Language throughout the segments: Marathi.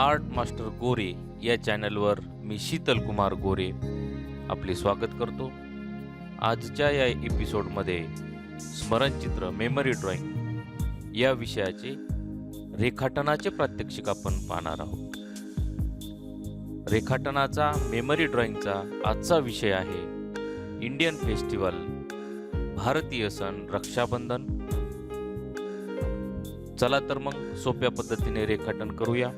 आर्ट मास्टर गोरे या चॅनलवर मी शीतल कुमार गोरे आपले स्वागत करतो। आजच्या या एपिसोडमध्ये स्मरणचित्र मेमरी ड्रॉइंग या विषयाचे रेखाटनाचे प्रात्यक्षिक आपण पाहणार आहोत। रेखाटनाचा मेमरी ड्रॉइंगचा आजचा विषय आहे इंडियन फेस्टिवल भारतीय सण रक्षाबंधन। चला तर मग सोप्या पद्धतीने रेखाटन करूया।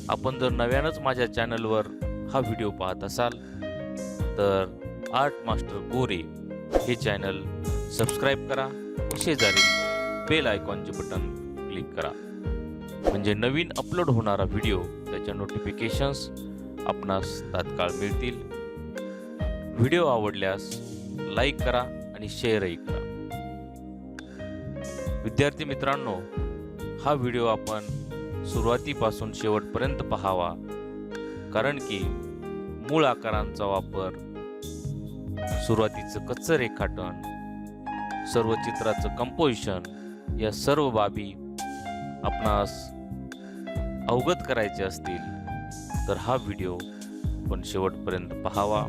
आपण जर नव्यानच माझ्या चॅनलवर हा व्हिडिओ पाहत असाल तर आर्ट मास्टर गोरे हे चॅनल सबस्क्राइब करा व शेजारी बेल आयकॉनचे बटन क्लिक करा, म्हणजे नवीन अपलोड होणारा व्हिडिओ त्याच्या नोटिफिकेशन्स आपणास तात्काळ मिळतील। व्हिडिओ आवडल्यास लाईक करा आणि शेअरही करा। विद्यार्थी मित्रांनो, हा व्हिडिओ आपण सुरुवातीपासून शेवटपर्यंत पाहावा, कारण की मूळ आकारांचा वापर, सुरुवातीचं कच्चं रेखाटन, सर्व चित्राचं कंपोजिशन या सर्व बाबी आपणास अवगत करायचे असतील तर हा व्हिडिओ आपण शेवटपर्यंत पाहावा।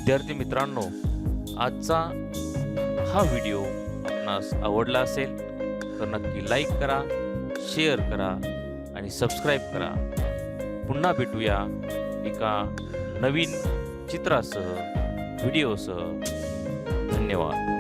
विद्यार्थी मित्रांनो, आजचा हा व्हिडिओ आपणास आवडला असेल तर नक्की लाईक करा, शेअर करा आणि सबस्क्राईब करा. पुन्हा भेटूया एका नवीन चित्रासह, व्हिडिओसह. धन्यवाद.